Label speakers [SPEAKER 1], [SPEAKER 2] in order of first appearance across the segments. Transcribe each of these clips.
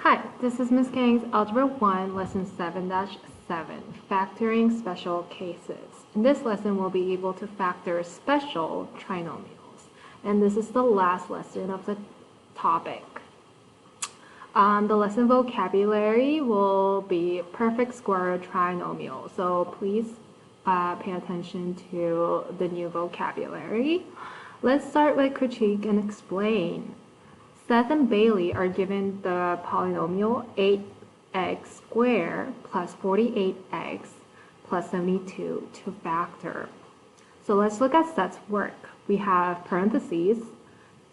[SPEAKER 1] Hi, this is Ms. Kang's Algebra I, Lesson 7-7, Factoring Special Cases. In this lesson, we'll be able to factor special trinomials. And this is the last lesson of the topic. The lesson vocabulary will be perfect square trinomial. So please pay attention to the new vocabulary. Let's start with critique and explain. Seth and Bailey are given the polynomial 8x squared plus 48x plus 72 to factor. So let's look at Seth's work. We have parentheses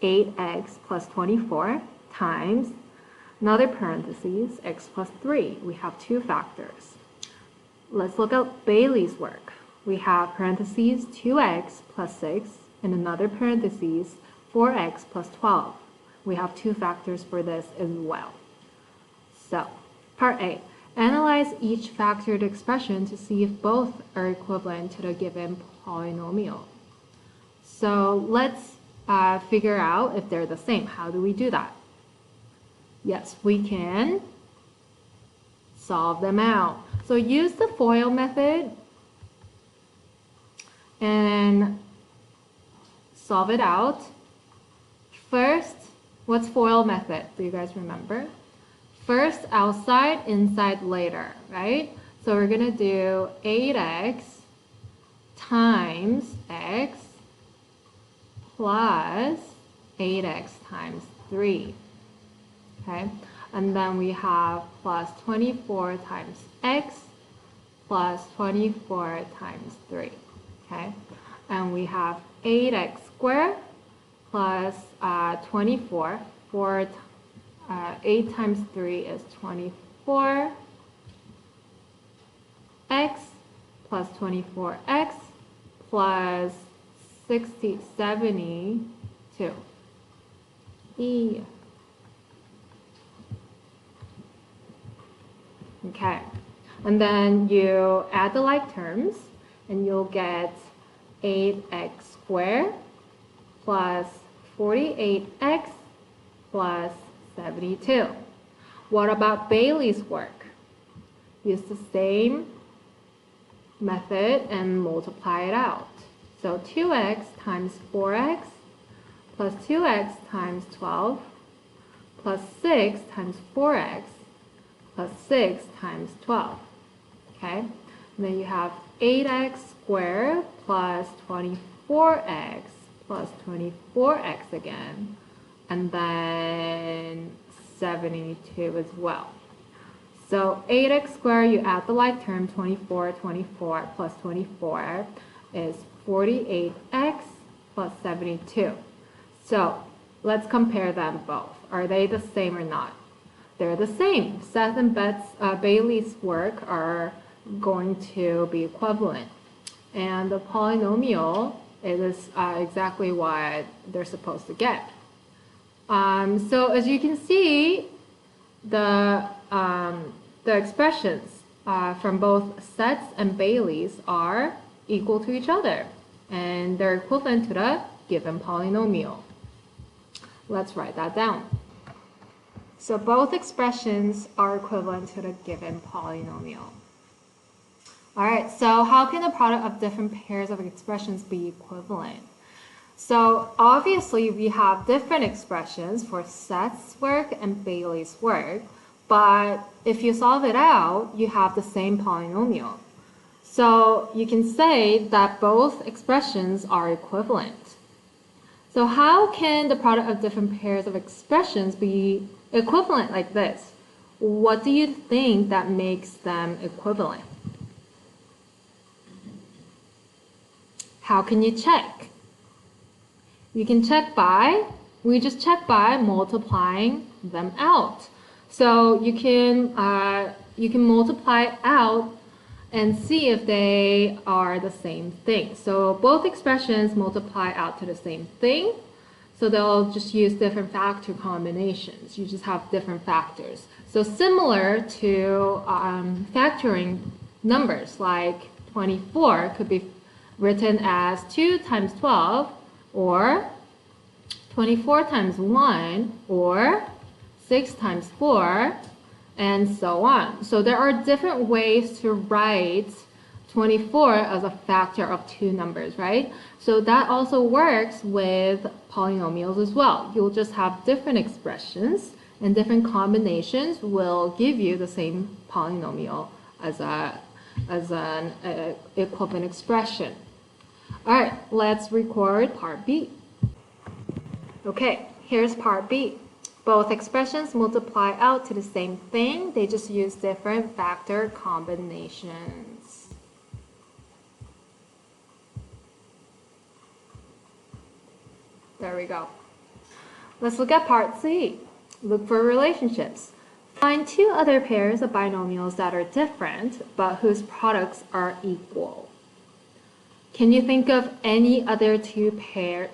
[SPEAKER 1] 8x plus 24 times another parentheses x plus 3. We have two factors. Let's look at Bailey's work. We have parentheses 2x plus 6 and another parentheses 4x plus 12. We have two factors for this as well. So, part A. Analyze each factored expression to see if both are equivalent to the given polynomial. So, let's figure out if they're the same. How do we do that? Yes, we can solve them out. So, use the FOIL method and solve it out. First, what's FOIL method? Do you guys remember? First outside, inside later, right? So we're going to do 8x times x plus 8x times 3. Okay? And then we have plus 24 times x plus 24 times 3. Okay? And we have 8x squared plus 24. 8 times 3 is 24. X plus 24x plus 72. E. Okay. And then you add the like terms and you'll get 8x squared plus 48x plus 72. What about Bailey's work? Use the same method and multiply it out. So 2x times 4x plus 2x times 12 plus 6 times 4x plus 6 times 12. Okay? And then you have 8x squared plus 24x plus 24x again, and then 72 as well. So 8x squared, you add the like term, 24 plus 24 is 48x plus 72. So let's compare them both. Are they the same or not? They're the same. Seth and Bailey's work are going to be equivalent. And the polynomial, it is exactly what they're supposed to get. So as you can see, the expressions from both Seth's and Bailey's are equal to each other, and they're equivalent to the given polynomial. Let's write that down. So both expressions are equivalent to the given polynomial. Alright, so how can the product of different pairs of expressions be equivalent? So obviously we have different expressions for Seth's work and Bailey's work, but if you solve it out, you have the same polynomial. So you can say that both expressions are equivalent. So how can the product of different pairs of expressions be equivalent like this? What do you think that makes them equivalent? How can you check? You can check we just check by multiplying them out. So you can multiply out and see if they are the same thing. So both expressions multiply out to the same thing. So they'll just use different factor combinations. You just have different factors. So similar to factoring numbers, like 24 could be written as 2 times 12, or 24 times 1, or 6 times 4, and so on. So there are different ways to write 24 as a factor of two numbers, right? So that also works with polynomials as well. You'll just have different expressions, and different combinations will give you the same polynomial as an equivalent expression. All right, let's record part B. Okay, here's part B. Both expressions multiply out to the same thing. They just use different factor combinations. There we go. Let's look at part C. Look for relationships. Find two other pairs of binomials that are different, but whose products are equal. Can you think of any other pairs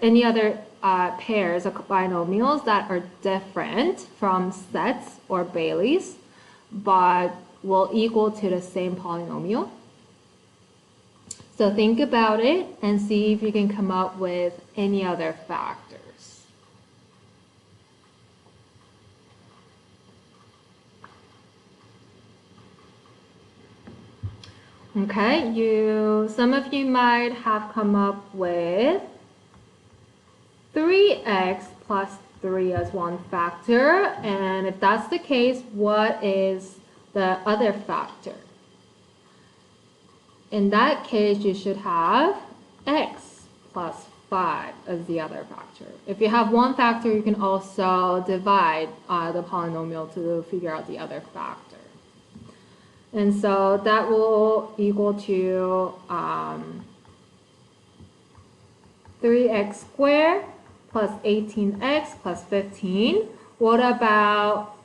[SPEAKER 1] of binomials that are different from sets or Baileys, but will equal to the same polynomial? So think about it and see if you can come up with any other factors. Okay, some of you might have come up with 3x plus 3 as one factor, and if that's the case, what is the other factor? In that case, you should have x plus 5 as the other factor. If you have one factor, you can also divide the polynomial to figure out the other factor. And so that will equal to 3x squared plus 18x plus 15. What about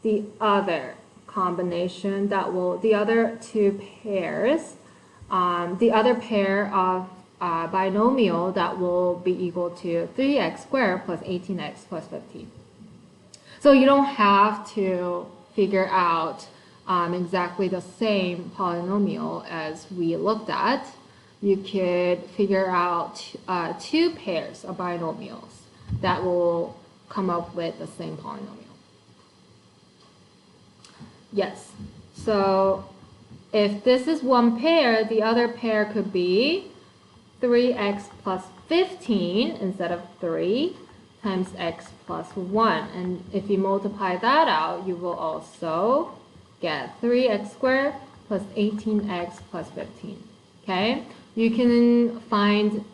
[SPEAKER 1] the other combination the other two pairs, the other pair of binomial that will be equal to 3x squared plus 18x plus 15. So you don't have to figure out exactly the same polynomial as we looked at. You could figure out two pairs of binomials that will come up with the same polynomial. Yes, so if this is one pair, the other pair could be 3x plus 15 instead of 3 times x plus 1. And if you multiply that out, you will also get 3x squared plus 18x plus 15. Okay? You can find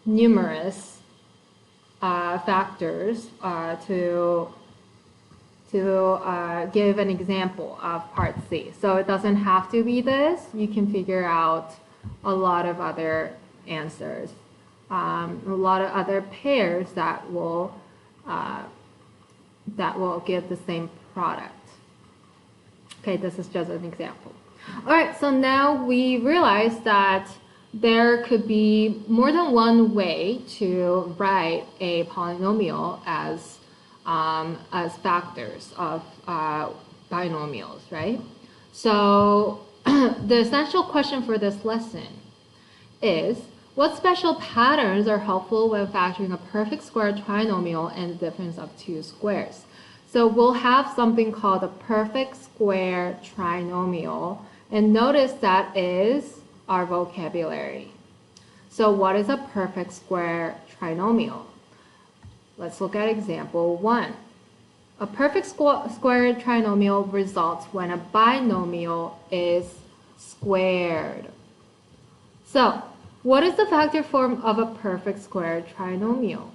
[SPEAKER 1] numerous factors to give an example of part C. So it doesn't have to be this. You can figure out a lot of other answers, a lot of other pairs that will give the same product. Okay, this is just an example. All right, so now we realize that there could be more than one way to write a polynomial as factors of binomials, right? So the essential question for this lesson is, what special patterns are helpful when factoring a perfect square trinomial and the difference of two squares? So we'll have something called a perfect square trinomial, and notice that is our vocabulary. So what is a perfect square trinomial? Let's look at example 1. A perfect square trinomial results when a binomial is squared. So what is the factor form of a perfect square trinomial?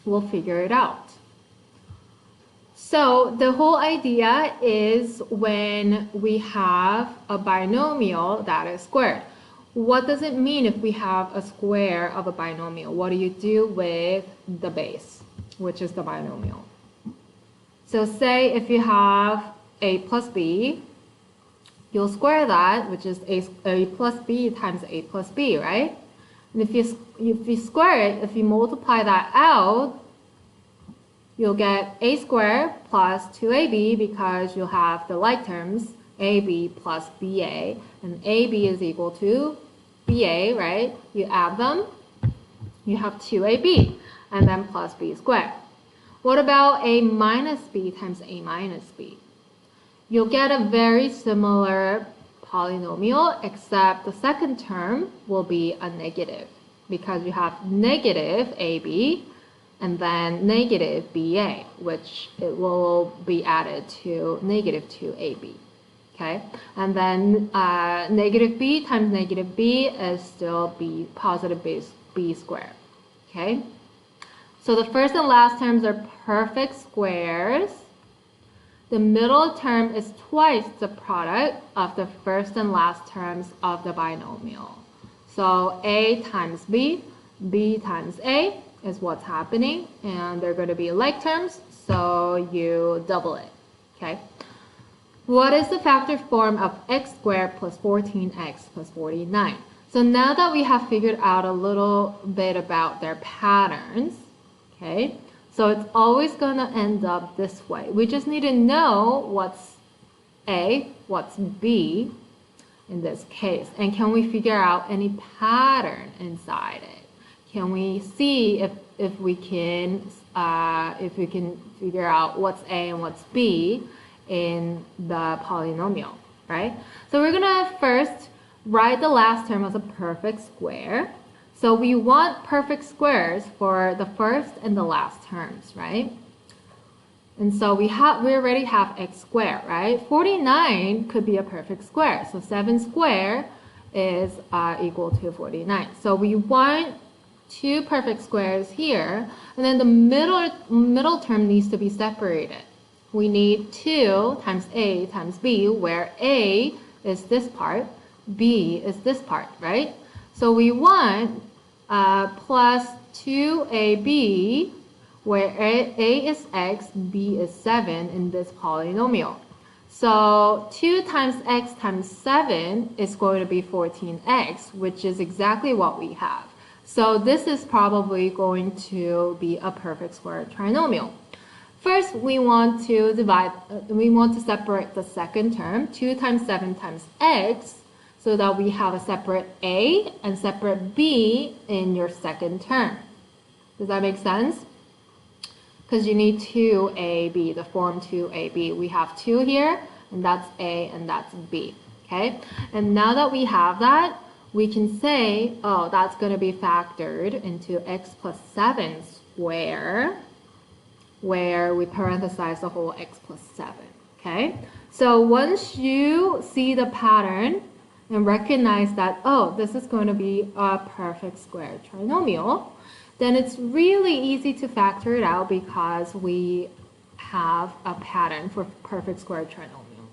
[SPEAKER 1] We'll figure it out. So the whole idea is when we have a binomial that is squared. What does it mean if we have a square of a binomial? What do you do with the base, which is the binomial? So say if you have a plus b, you'll square that, which is a plus b times a plus b, right? And if you square it, if you multiply that out, you'll get a squared plus 2ab because you'll have the like terms, ab plus ba, and ab is equal to ba, right? You add them, you have 2ab, and then plus b squared. What about a minus b times a minus b? You'll get a very similar polynomial, except the second term will be a negative because you have negative ab and then negative ba, which it will be added to negative 2ab. Okay, and then negative b times negative b is still b, positive b squared. Okay, so the first and last terms are perfect squares. The middle term is twice the product of the first and last terms of the binomial. So a times b times a is what's happening, and they're going to be like terms, so you double it. Okay. What is the factor form of x squared plus 14x plus 49? So now that we have figured out a little bit about their patterns, okay, so it's always going to end up this way. We just need to know what's a, what's b in this case, and can we figure out any pattern inside it? Can we see if we can figure out what's a and what's b in the polynomial, right? So we're gonna first write the last term as a perfect square. So we want perfect squares for the first and the last terms, right? And so we already have x squared, right? 49 could be a perfect square. So 7 squared is equal to 49. So we want two perfect squares here, and then the middle term needs to be separated. We need 2 times a times b, where a is this part, b is this part, right? So we want plus 2ab, where a is x, b is 7 in this polynomial. So 2 times x times 7 is going to be 14x, which is exactly what we have. So this is probably going to be a perfect square trinomial. First, we want to separate the second term, 2 times 7 times x, so that we have a separate a and separate b in your second term. Does that make sense? Because you need 2ab, the form 2ab. We have 2 here, and that's a and that's b. Okay? And now that we have that, we can say, oh, that's going to be factored into x plus 7 squared, where we parenthesize the whole x plus 7. Okay? So once you see the pattern and recognize that, oh, this is going to be a perfect square trinomial, then it's really easy to factor it out because we have a pattern for perfect square trinomial.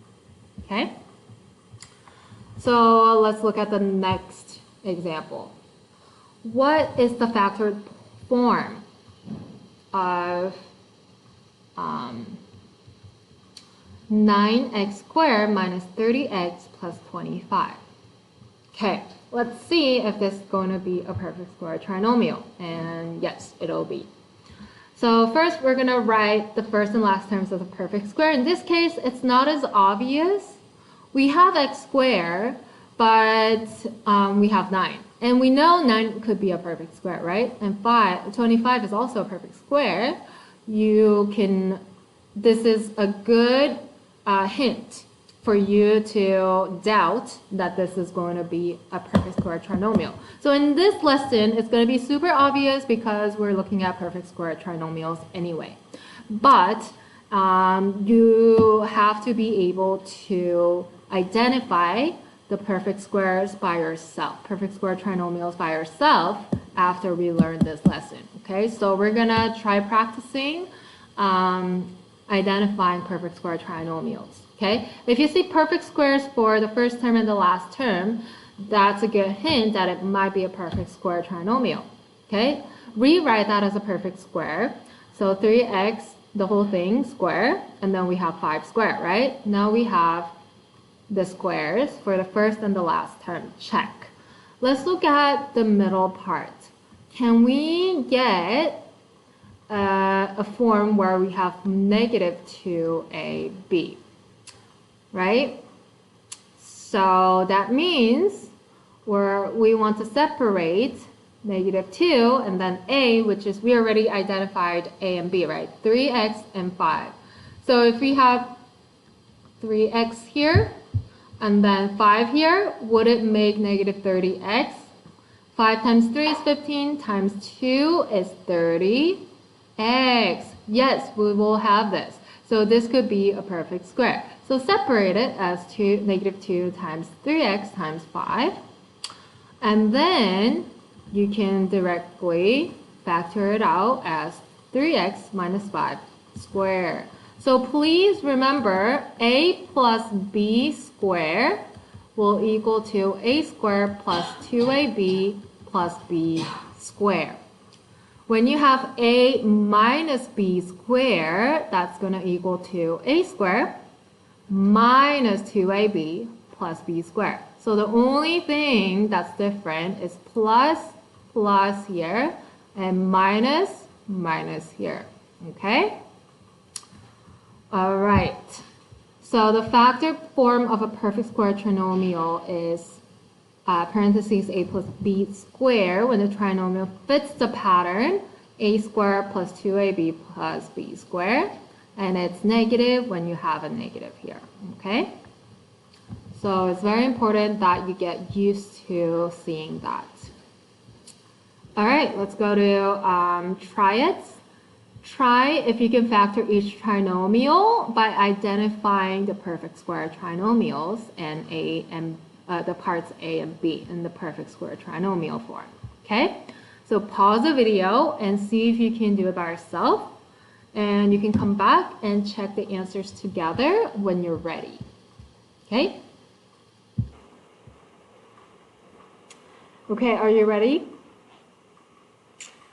[SPEAKER 1] Okay? So let's look at the next example. What is the factored form of 9x squared minus 30x plus 25? Okay, let's see if this is going to be a perfect square trinomial. And yes, it'll be. So first, we're going to write the first and last terms as a perfect square. In this case, it's not as obvious. We have x squared, but we have 9. And we know 9 could be a perfect square, right? And 25 is also a perfect square. This is a good hint for you to doubt that this is going to be a perfect square trinomial. So in this lesson, it's going to be super obvious because we're looking at perfect square trinomials anyway. But you have to be able to identify the perfect squares by yourself, perfect square trinomials by yourself after we learn this lesson. Okay, so we're gonna try practicing identifying perfect square trinomials. Okay, if you see perfect squares for the first term and the last term, that's a good hint that it might be a perfect square trinomial. Okay, rewrite that as a perfect square. So 3x, the whole thing, square, and then we have 5 squared, right? Now we have the squares for the first and the last term. Check. Let's look at the middle part. Can we get a form where we have negative 2ab, right? So that means we want to separate negative 2, and then a, which is, we already identified a and b, right? 3x and 5. So if we have 3x here, and then 5 here, would it make negative 30x? 5 times 3 is 15, times 2 is 30x. Yes, we will have this. So this could be a perfect square. So separate it as negative 2 times 3x times 5. And then you can directly factor it out as 3x minus 5 squared. So please remember, a plus b squared will equal to a squared plus 2ab plus b squared. When you have a minus b squared, that's going to equal to a squared minus 2ab plus b squared. So the only thing that's different is plus here and minus here. Okay? All right. So the factored form of a perfect square trinomial is parentheses a plus b squared when the trinomial fits the pattern a squared plus 2ab plus b squared, and it's negative when you have a negative here. Okay? So it's very important that you get used to seeing that. All right, let's go to try it. Try if you can factor each trinomial by identifying the perfect square trinomials and the parts a and b in the perfect square trinomial form. Okay, so pause the video and see if you can do it by yourself, and you can come back and check the answers together when you're ready. Okay. Okay, are you ready?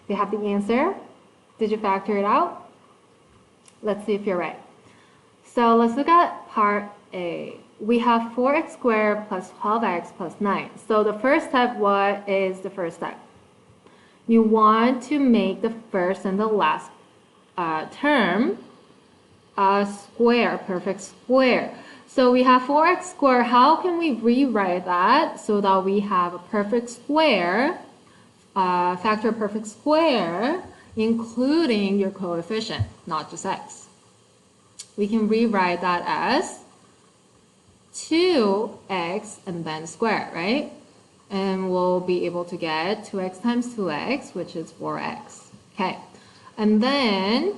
[SPEAKER 1] You have the answer? Did you factor it out? Let's see if you're right. So let's look at part A. We have 4x squared plus 12x plus 9. So the first step, what is the first step? You want to make the first and the last term a square, perfect square. So we have 4x squared. How can we rewrite that so that we have a perfect square, factor a perfect square, including your coefficient, not just x? We can rewrite that as 2x and then square, right? And we'll be able to get 2x times 2x, which is 4x. Okay, and then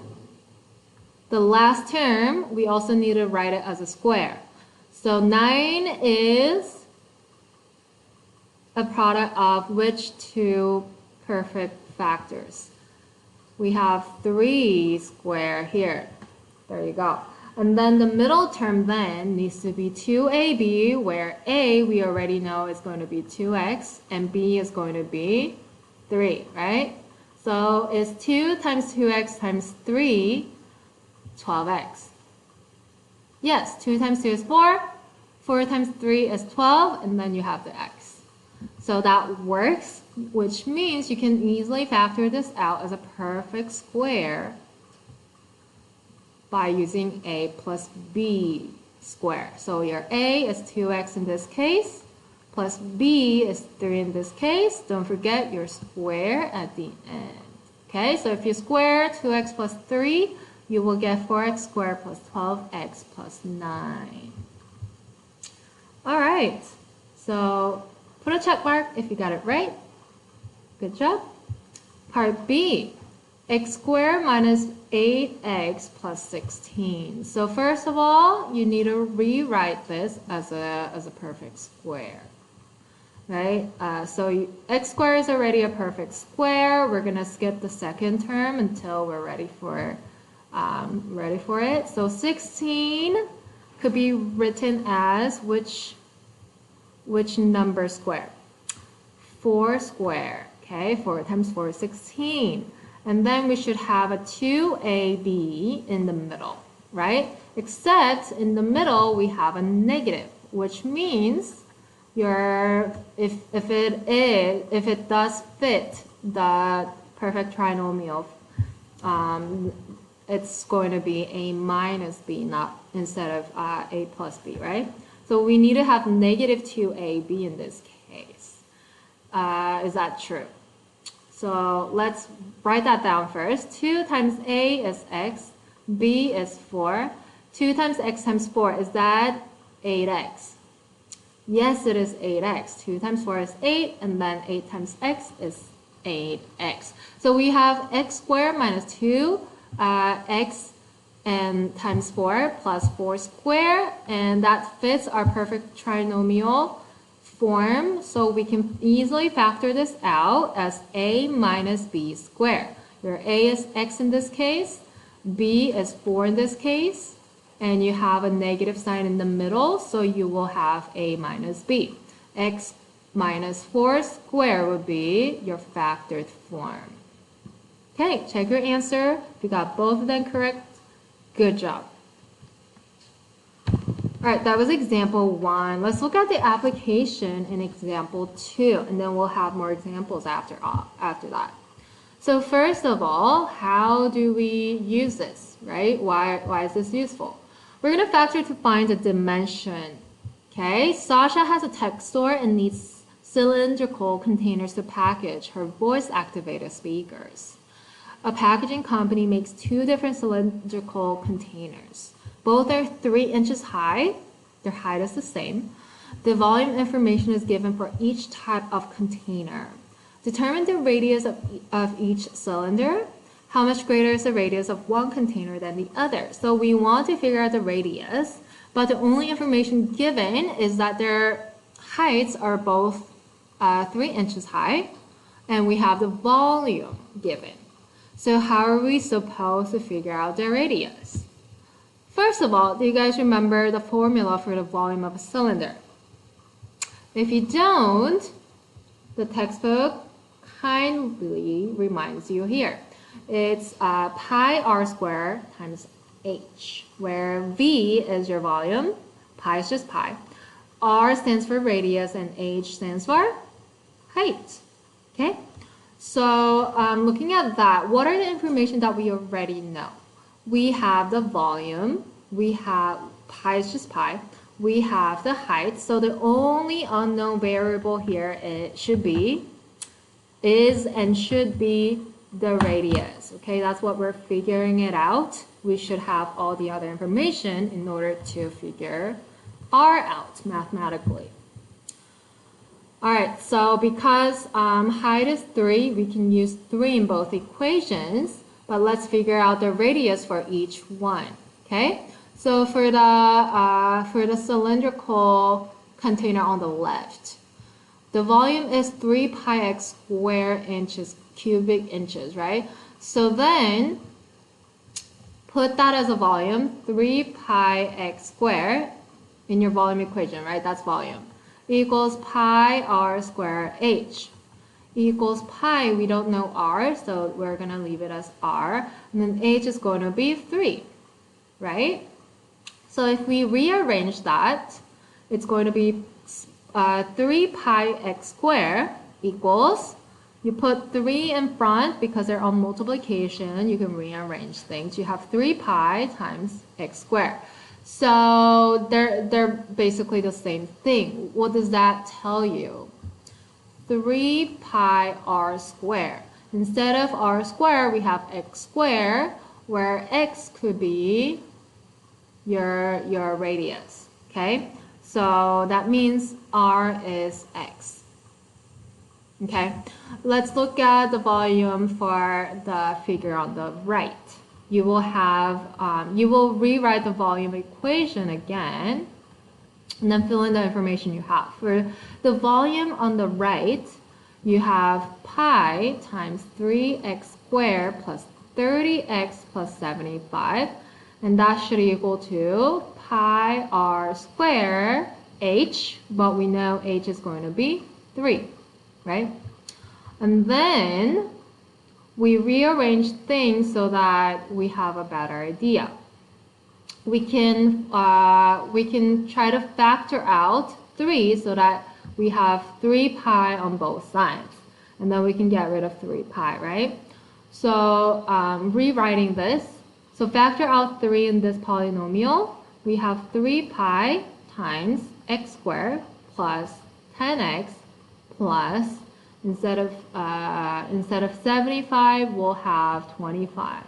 [SPEAKER 1] the last term, we also need to write it as a square. So 9 is a product of which two perfect factors? We have 3 square here. There you go. And then the middle term then needs to be 2ab, where a we already know is going to be 2x, and b is going to be 3, right? So it's 2 times 2x times 3, 12x. Yes, 2 times 2 is 4, 4 times 3 is 12, and then you have the x. So that works, which means you can easily factor this out as a perfect square by using a plus b square. So your a is 2x in this case, plus b is 3 in this case. Don't forget your square at the end. Okay, so if you square 2x plus 3, you will get 4x squared plus 12x plus 9. All right, so put a check mark if you got it right. Good job. Part B, x squared minus 8x plus 16. So first of all, you need to rewrite this as a perfect square, right? X squared is already a perfect square. We're gonna skip the second term until we're ready for it. So 16 could be written as which number square? 4 square. Okay, 4 times 4 is 16. And then we should have a 2ab in the middle, right? Except in the middle we have a negative, which means if it does fit the perfect trinomial, it's going to be a minus b, not instead of a plus b, right? So we need to have negative 2ab in this case. Is that true? So let's write that down first. 2 times a is x, b is 4. 2 times x times 4, is that 8x? Yes, it is 8x. 2 times 4 is 8, and then 8 times x is 8x. So we have x squared minus 2, x and times 4 plus 4 squared, and that fits our perfect trinomial form. So we can easily factor this out as a minus b squared. Your a is x in this case, b is 4 in this case, and you have a negative sign in the middle, so you will have a minus b. X minus 4 squared would be your factored form. Okay, check your answer. If you got both of them correct, good job. All right, that was example 1. Let's look at the application in example 2, and then we'll have more examples after that. So first of all, how do we use this, right? Why is this useful? We're going to factor to find the dimension. Okay, Sasha has a tech store and needs cylindrical containers to package her voice-activated speakers. A packaging company makes 2 different cylindrical containers. Both are 3 inches high. Their height is the same. The volume information is given for each type of container. Determine the radius of each cylinder. How much greater is the radius of one container than the other? So we want to figure out the radius, but the only information given is that their heights are both 3 inches high, and we have the volume given. So how are we supposed to figure out their radius? First of all, do you guys remember the formula for the volume of a cylinder? If you don't, the textbook kindly reminds you here. It's pi r squared times h, where v is your volume, pi is just pi, r stands for radius, and h stands for height. Okay? So looking at that, what are the information that we already know? We have the volume, we have pi is just pi, we have the height. So the only unknown variable here should be the radius. Okay, that's what we're figuring it out. We should have all the other information in order to figure r out mathematically. All right, so because height is 3, we can use 3 in both equations, but let's figure out the radius for each one. Okay, so for the cylindrical container on the left, the volume is 3 pi x squared inches, cubic inches, right? So then put that as a volume, 3 pi x squared in your volume equation, right? That's volume. Equals pi r squared h. Equals pi, we don't know r, so we're going to leave it as r. And then h is going to be 3, right? So if we rearrange that, it's going to be 3 pi x squared equals, you put 3 in front because they're on multiplication, you can rearrange things. You have 3 pi times x squared. So they're basically the same thing. What does that tell you? 3 pi r squared. Instead of r squared, we have x squared, where x could be your radius. Okay? So that means r is x. Okay? Let's look at the volume for the figure on the right. You will have, you will rewrite the volume equation again, and then fill in the information you have. For the volume on the right, you have pi times 3x squared plus 30x plus 75, and that should equal to pi r squared h, but we know h is going to be 3, right? And then we rearrange things so that we have a better idea. We can try to factor out 3 so that we have 3 pi on both sides. And then we can get rid of 3 pi, right? So rewriting this, so factor out 3 in this polynomial, we have 3 pi times x squared plus 10x plus Instead of 75, we'll have 25.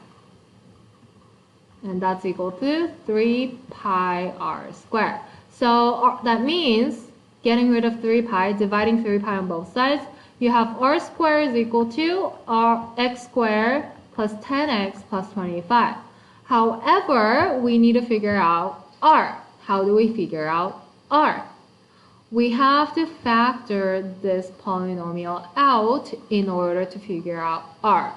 [SPEAKER 1] And that's equal to 3 pi r squared. So that means getting rid of 3 pi, dividing 3 pi on both sides, you have r squared is equal to x squared plus 10x plus 25. However, we need to figure out r. How do we figure out r? We have to factor this polynomial out in order to figure out r.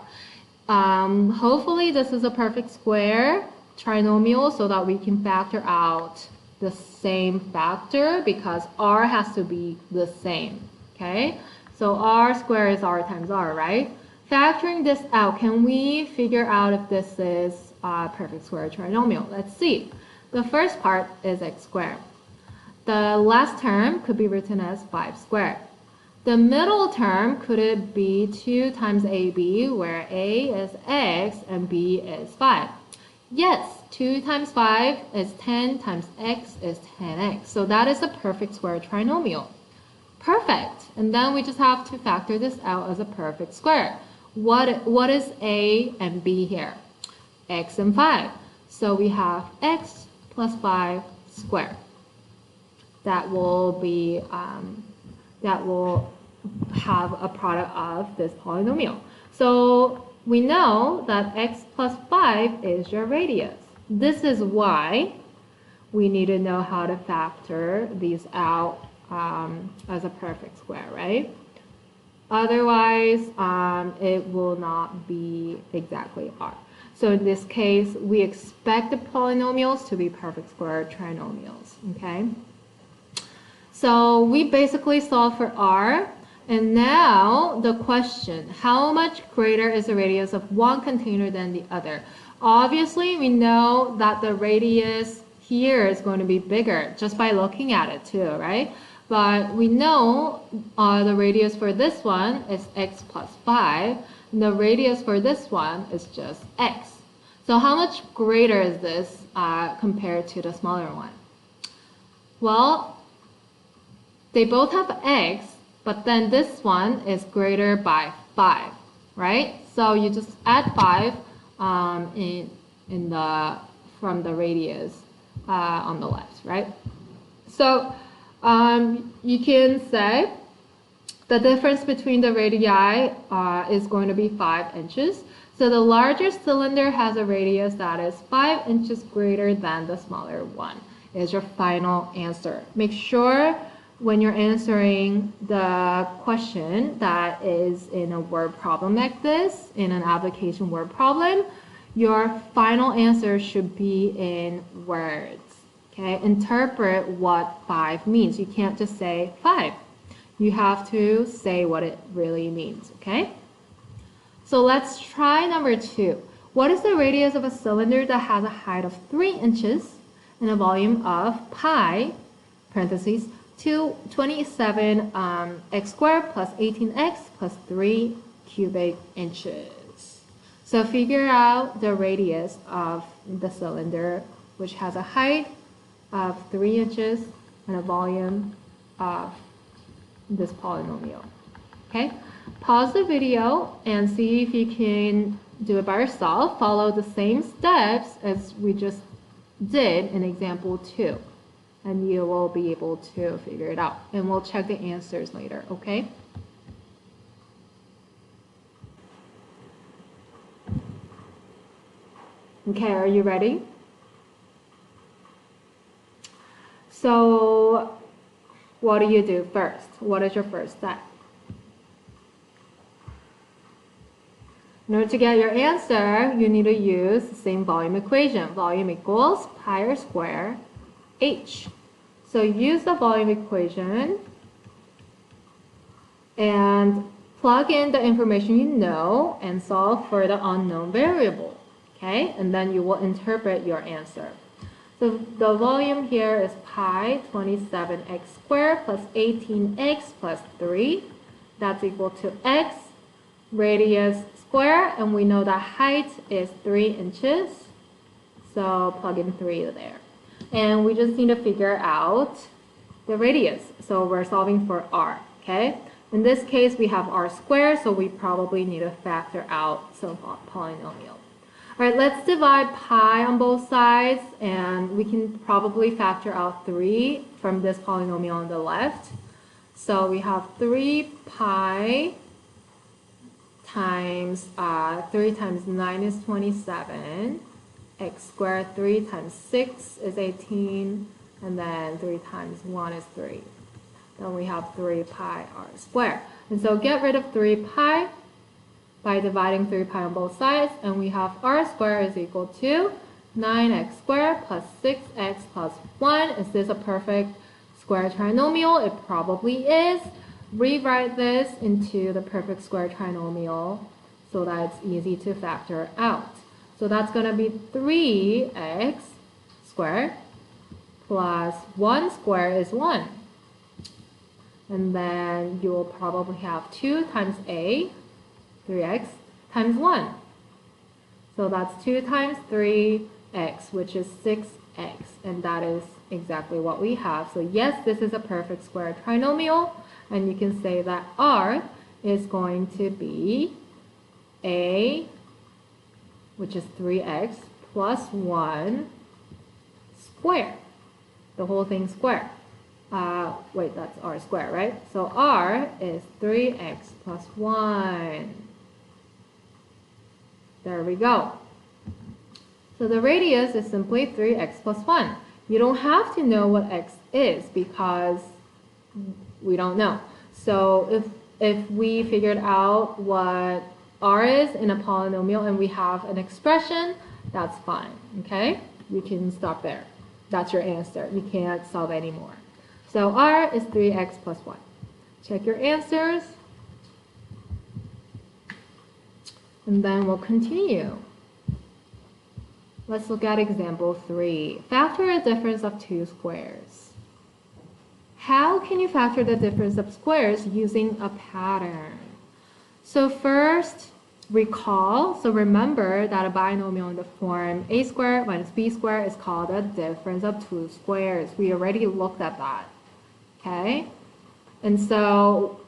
[SPEAKER 1] Hopefully this is a perfect square trinomial so that we can factor out the same factor because r has to be the same, okay? So r squared is r times r, right? Factoring this out, can we figure out if this is a perfect square trinomial? Let's see. The first part is x squared. The last term could be written as 5 squared. The middle term could it be 2 times ab, where a is x and b is 5? Yes, 2 times 5 is 10 times x is 10x. So that is a perfect square trinomial. Perfect. And then we just have to factor this out as a perfect square. What is a and b here? X and 5. So we have x plus 5 squared. That will have a product of this polynomial. So we know that x plus 5 is your radius. This is why we need to know how to factor these out as a perfect square, right? Otherwise, it will not be exactly r. So in this case, we expect the polynomials to be perfect square trinomials, okay? So we basically solve for r, and now the question, how much greater is the radius of one container than the other? Obviously, we know that the radius here is going to be bigger just by looking at it too, right? But we know the radius for this one is x plus 5, and the radius for this one is just x. So how much greater is this compared to the smaller one? Well, they both have x, but then this one is greater by 5, right? So you just add 5 from the radius on the left, right? So you can say the difference between the radii is going to be 5 inches. So the larger cylinder has a radius that is 5 inches greater than the smaller one. Is your final answer. Make sure when you're answering the question that is in a word problem like this, in an application word problem, your final answer should be in words. Okay, interpret what 5 means. You can't just say 5. You have to say what it really means, okay? So let's try number 2. What is the radius of a cylinder that has a height of 3 inches and a volume of pi, parentheses, 27 x squared plus 18x plus 3 cubic inches? So figure out the radius of the cylinder, which has a height of 3 inches and a volume of this polynomial. Okay, pause the video and see if you can do it by yourself. Follow the same steps as we just did in example 2, and you will be able to figure it out. And we'll check the answers later, okay? Okay, are you ready? So what do you do first? What is your first step? In order to get your answer, you need to use the same volume equation. Volume equals pi r squared h. So use the volume equation and plug in the information you know and solve for the unknown variable. Okay, and then you will interpret your answer. So the volume here is pi 27x squared plus 18x plus 3. That's equal to x, radius square, and we know that height is 3 inches. So plug in 3 there. And we just need to figure out the radius. So we're solving for r, okay? In this case, we have r squared, so we probably need to factor out some polynomial. All right, let's divide pi on both sides, and we can probably factor out 3 from this polynomial on the left. So we have 3 pi times 3 times 9 is 27, x squared 3 times 6 is 18, and then 3 times 1 is 3. Then we have 3 pi r squared. And so get rid of 3 pi by dividing 3 pi on both sides, and we have r squared is equal to 9x squared plus 6x plus 1. Is this a perfect square trinomial? It probably is. Rewrite this into the perfect square trinomial so that it's easy to factor out. So that's going to be 3x squared plus 1 squared is 1. And then you will probably have 2 times a, 3x, times 1. So that's 2 times 3x, which is 6x. And that is exactly what we have. So yes, this is a perfect square trinomial. And you can say that r is going to be a, which is 3x, plus 1 squared. The whole thing squared. Wait, that's r squared, right? So r is 3x plus 1. There we go. So the radius is simply 3x plus 1. You don't have to know what x is because we don't know. So if we figured out what r is in a polynomial and we have an expression, that's fine, okay? You can stop there. That's your answer. You can't solve anymore. So r is 3x plus 1. Check your answers. And then we'll continue. Let's look at example 3. Factor a difference of 2 squares. How can you factor the difference of squares using a pattern? So first, recall, so remember that a binomial in the form a squared minus b squared is called a difference of 2 squares. We already looked at that, okay? And so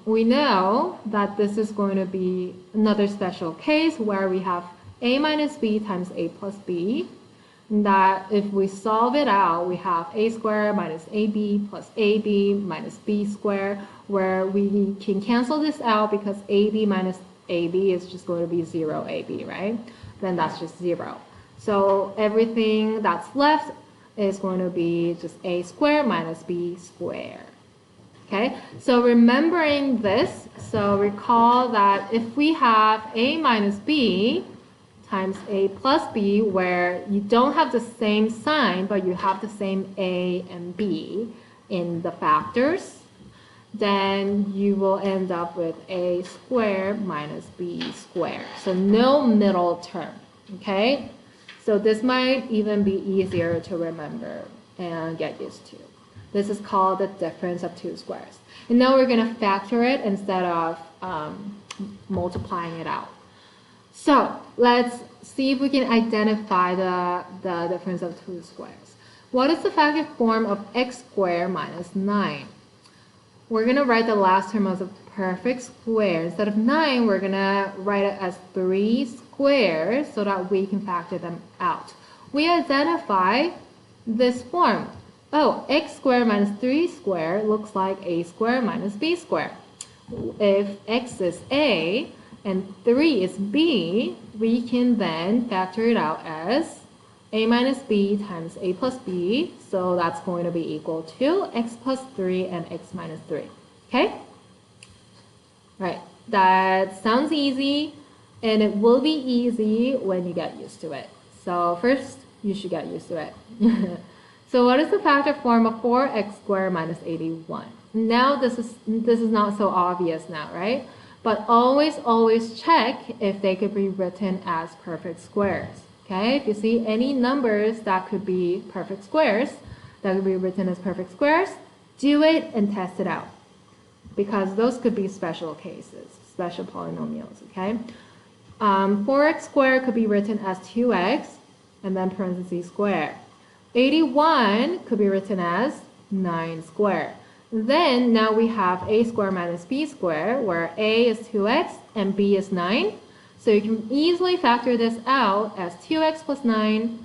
[SPEAKER 1] we know that this is going to be another special case where we have a minus b times a plus b. And that if we solve it out, we have a squared minus ab plus ab minus b squared, where we can cancel this out because ab minus ab is just going to be 0 ab, right? Then that's just 0. So everything that's left is going to be just a squared minus b squared. Okay, so remembering this, so recall that if we have a minus b times a plus b, where you don't have the same sign, but you have the same a and b in the factors, then you will end up with a squared minus b squared. So no middle term, okay? So this might even be easier to remember and get used to. This is called the difference of 2 squares. And now we're going to factor it instead of multiplying it out. So let's see if we can identify the difference of 2 squares. What is the factor form of x squared minus 9? We're going to write the last term as a perfect square. Instead of 9, we're going to write it as 3 squares so that we can factor them out. We identify this form. Oh, x squared minus 3 squared looks like a squared minus b squared. If x is a and 3 is b, we can then factor it out as a minus b times a plus b. So that's going to be equal to x plus 3 and x minus 3. Okay? Right. That sounds easy, and it will be easy when you get used to it. So first, you should get used to it. So what is the factor form of 4x squared minus 81? Now this is not so obvious now, right? But always check if they could be written as perfect squares. Okay? If you see any numbers that could be perfect squares, that could be written as perfect squares, do it and test it out. Because those could be special cases, special polynomials, okay? 4x squared could be written as 2x and then parentheses squared. 81 could be written as 9 squared. Then now we have a squared minus b squared, where a is 2x and b is 9. So you can easily factor this out as 2x plus 9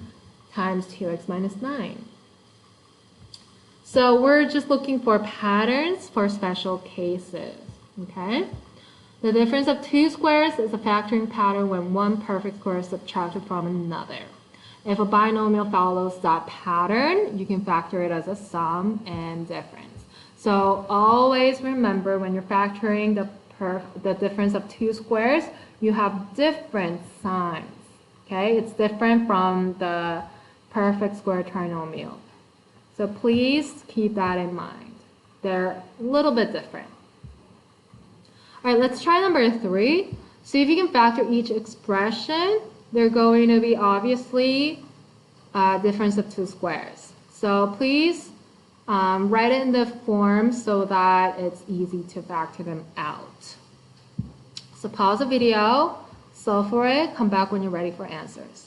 [SPEAKER 1] times 2x minus 9. So we're just looking for patterns for special cases, okay? The difference of two squares is a factoring pattern when one perfect square is subtracted from another. If a binomial follows that pattern, you can factor it as a sum and difference. So always remember when you're factoring the difference of two squares, you have different signs, okay? It's different from the perfect square trinomial. So please keep that in mind. They're a little bit different. All right, let's try number 3. See if you can factor each expression. They're going to be obviously a difference of two squares. So please write it in the form so that it's easy to factor them out. So pause the video, solve for it, come back when you're ready for answers.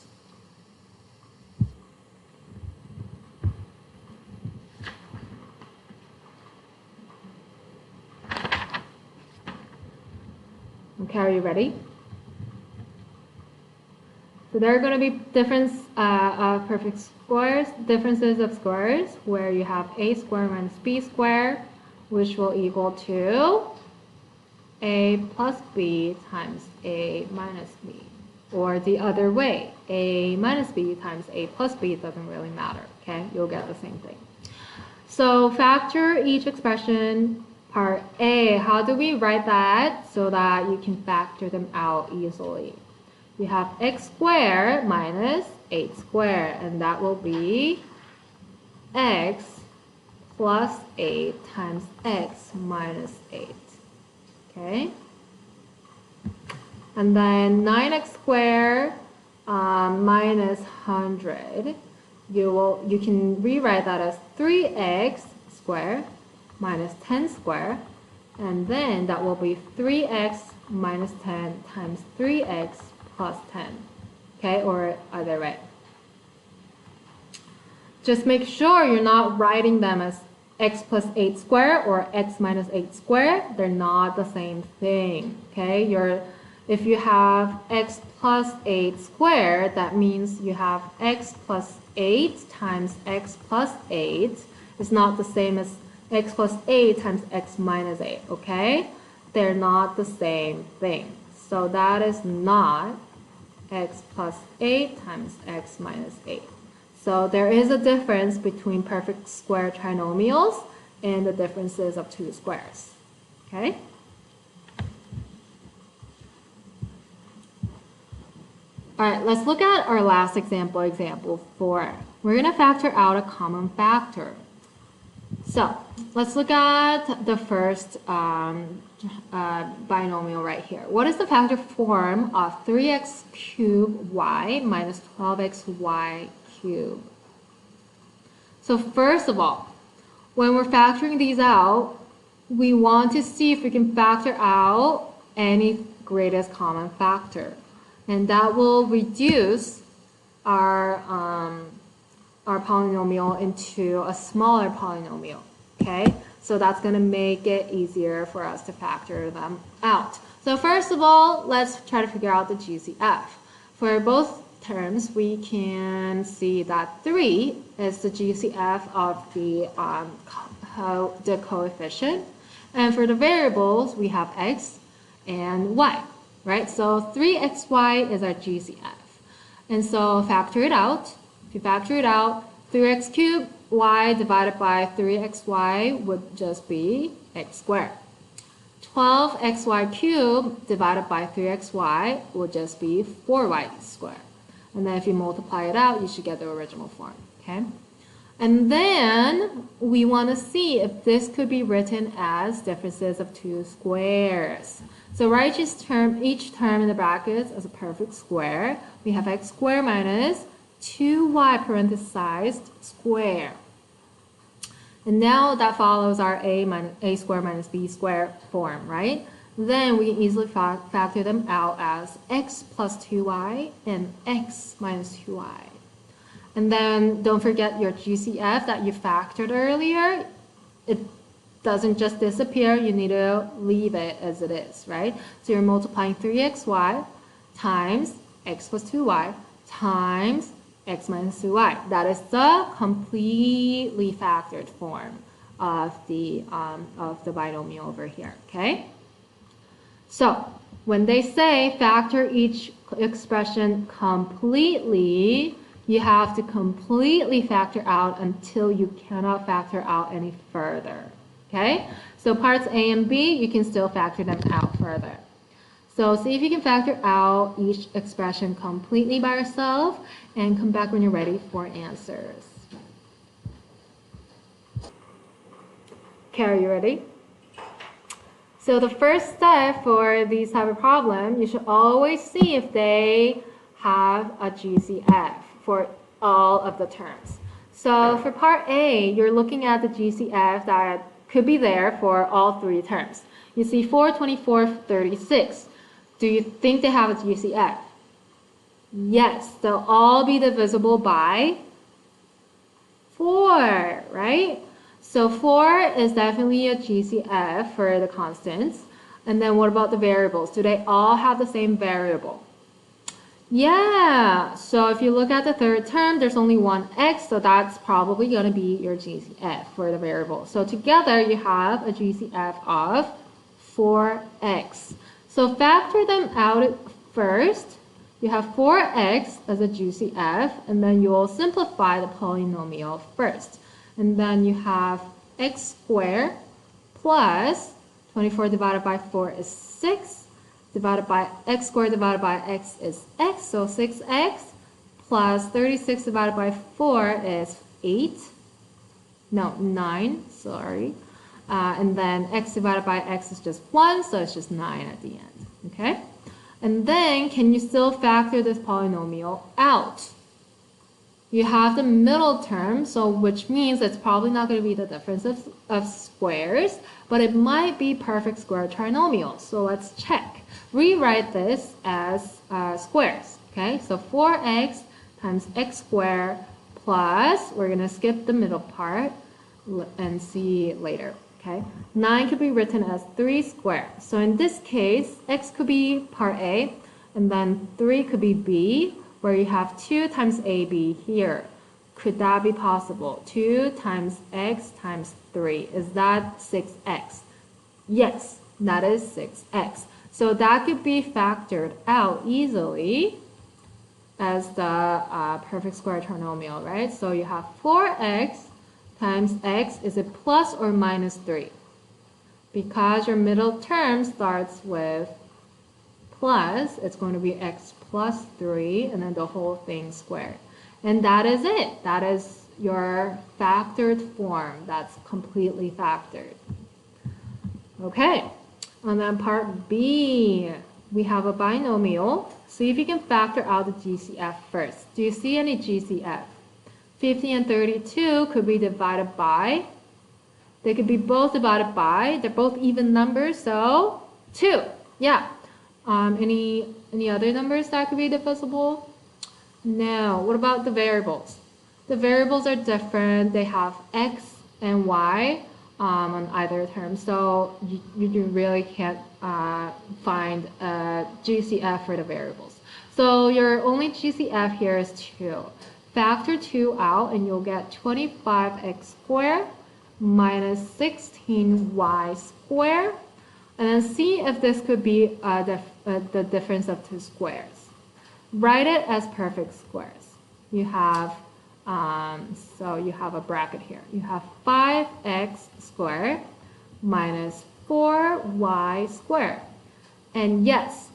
[SPEAKER 1] Okay, are you ready? So there are going to be differences of perfect squares, differences of squares, where you have a squared minus b squared, which will equal to a plus b times a minus b. Or the other way, a minus b times a plus b doesn't really matter, okay? You'll get the same thing. So factor each expression. Part A, how do we write that so that you can factor them out easily? You have x squared minus 8 squared, and that will be x plus 8 times x minus 8. Okay? And then 9x squared minus 100. You can rewrite that as 3x squared minus 10 squared, and then that will be 3x minus 10 times 3x plus 10, okay, or other way. Just make sure you're not writing them as x plus 8 squared or x minus 8 squared. They're not the same thing, okay? If you have x plus 8 squared, that means you have x plus 8 times x plus 8. It's not the same as x plus 8 times x minus 8, okay? They're not the same thing. So that is not x plus 8 times x minus 8. So there is a difference between perfect square trinomials and the differences of two squares, okay? All right, let's look at our last example 4. We're going to factor out a common factor. So let's look at the first binomial right here. What is the factor form of 3x cubed y minus 12xy cubed? So first of all, when we're factoring these out, we want to see if we can factor out any greatest common factor. And that will reduce our polynomial into a smaller polynomial, okay? So that's going to make it easier for us to factor them out. So first of all, let's try to figure out the GCF. For both terms, we can see that 3 is the GCF of the coefficient. And for the variables, we have x and y, right? So 3xy is our GCF. And so factor it out. If you factor it out, 3x cubed y divided by 3xy would just be x squared. 12xy cubed divided by 3xy would just be 4y squared. And then if you multiply it out, you should get the original form, okay? And then we want to see if this could be written as differences of two squares. So write each term in the brackets as a perfect square. We have x squared minus 2y parenthesized square. And now that follows our a squared minus b squared form, right? Then we can easily factor them out as x plus 2y and x minus 2y. And then don't forget your GCF that you factored earlier. doesn't just disappear, you need to leave it as it is, right? So you're multiplying 3xy times x plus 2y times x minus 2y. That is the completely factored form of the binomial over here, okay? So when they say factor each expression completely, you have to completely factor out until you cannot factor out any further, okay? So parts A and B, you can still factor them out further. So see if you can factor out each expression completely by yourself and come back when you're ready for answers. Okay, are you ready? So the first step for these type of problem, you should always see if they have a GCF for all of the terms. So for part A, you're looking at the GCF that could be there for all three terms. You see 4, 24, 36. Do you think they have a GCF? Yes, they'll all be divisible by 4, right? So 4 is definitely a GCF for the constants. And then what about the variables? Do they all have the same variable? Yeah, so if you look at the third term, there's only one x, so that's probably going to be your GCF for the variable. So together you have a GCF of 4x. So factor them out first. You have 4x as a GCF, and then you will simplify the polynomial first. And then you have x squared plus 24 divided by 4 is 6. Divided by x squared divided by x is x, so 6x plus 36 divided by 4 is 9, sorry. And then x divided by x is just 1, so it's just 9 at the end, okay? And then, can you still factor this polynomial out? You have the middle term, so which means it's probably not going to be the difference of squares, but it might be perfect square trinomials. So let's check. Rewrite this as squares, okay? So 4x times x squared plus, we're going to skip the middle part and see later, okay? 9 could be written as 3 squared. So in this case, x could be part A, and then 3 could be B, where you have 2 times AB here. Could that be possible? 2 times x times 3. Is that 6x? Yes, that is 6x. So that could be factored out easily as the perfect square trinomial, right? So you have 4x times x, is it plus or minus 3? Because your middle term starts with plus, it's going to be x plus 3, and then the whole thing squared. And that is it. That is your factored form. That's completely factored. Okay, and then part B, we have a binomial. See if you can factor out the GCF first. Do you see any GCF? 50 and 32 could be divided by, they could be both divided by, they're both even numbers, so 2. Yeah. Any other numbers that could be divisible? No. What about the variables? The variables are different. They have x and y on either term, so you really can't find a GCF for the variables. So your only GCF here is 2. Factor 2 out and you'll get 25x squared minus 16y squared. And then see if this could be the difference of two squares. Write it as perfect squares. You have, so you have a bracket here. You have 5x squared minus 4y squared. And yes,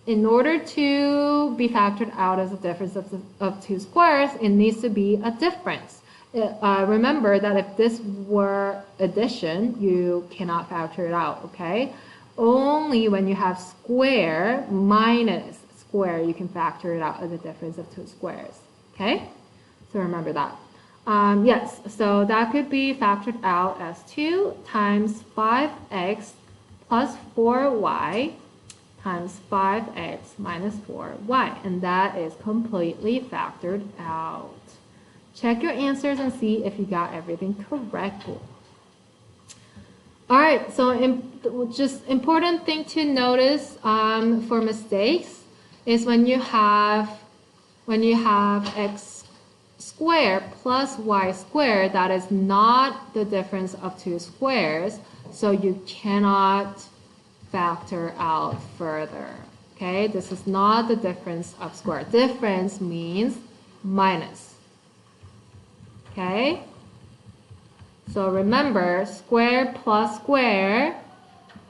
[SPEAKER 1] in order to be factored out as a difference of two squares, it needs to be a difference. Remember that if this were addition, you cannot factor it out, okay? Only when you have square minus square, you can factor it out as a difference of two squares, okay? So remember that. Yes, so that could be factored out as 2 times 5x plus 4y times 5x minus 4y, and that is completely factored out. Check your answers and see if you got everything correctly. All right, so just important thing to notice for mistakes is when you have x squared plus y squared, that is not the difference of two squares, so you cannot factor out further. Okay, this is not the difference of square. Difference means minus. Okay, so remember, square plus square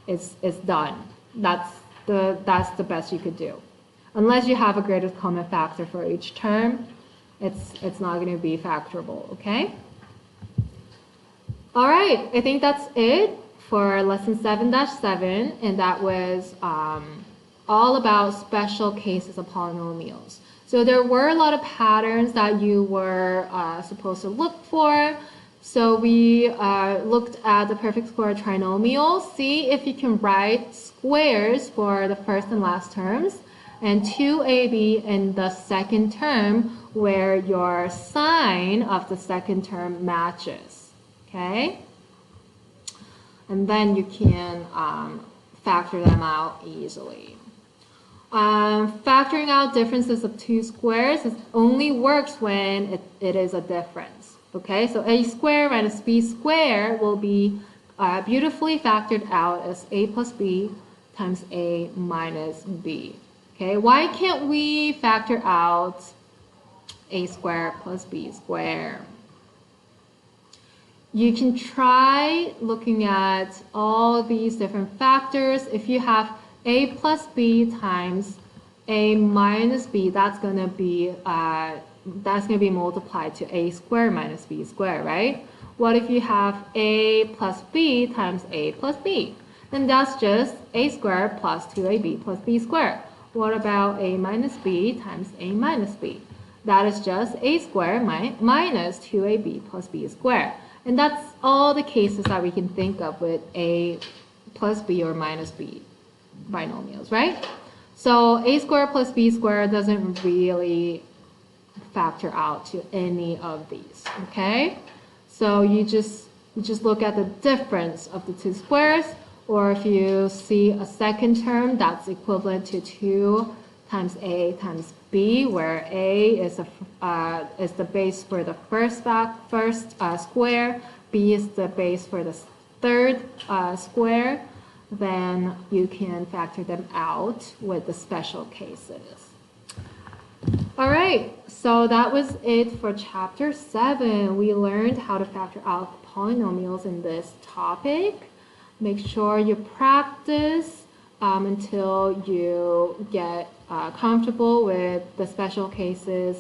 [SPEAKER 1] is done. That's the best you could do. Unless you have a greatest common factor for each term, it's not going to be factorable. Okay. All right, I think that's it for lesson 7-7, and that was all about special cases of polynomials. So there were a lot of patterns that you were supposed to look for. So we looked at the perfect square trinomial. See if you can write squares for the first and last terms, and 2ab in the second term where your sign of the second term matches. Okay? And then you can factor them out easily. Factoring out differences of two squares only works when it is a difference. Okay, so a squared minus b squared will be beautifully factored out as a plus b times a minus b. Okay, why can't we factor out a squared plus b squared? You can try looking at all these different factors. If you have a plus b times a minus b, that's going to be multiplied to a squared minus b squared, right? What if you have a plus b times a plus b? Then that's just a squared plus 2ab plus b squared. What about a minus b times a minus b? That is just a squared minus 2ab plus b squared. And that's all the cases that we can think of with a plus b or minus b binomials, right? So a squared plus b squared doesn't really factor out to any of these, okay? So you just look at the difference of the two squares, or if you see a second term that's equivalent to 2 times a times b, where a is the base for the first square, b is the base for the third square, then you can factor them out with the special cases. All right, so that was it for chapter 7. We learned how to factor out polynomials in this topic. Make sure you practice until you get comfortable with the special cases,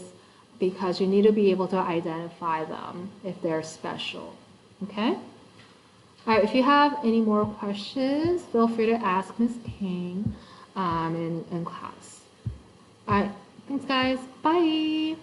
[SPEAKER 1] because you need to be able to identify them if they're special. Okay? All right, if you have any more questions, feel free to ask Ms. King in class. All right, thanks guys. Bye.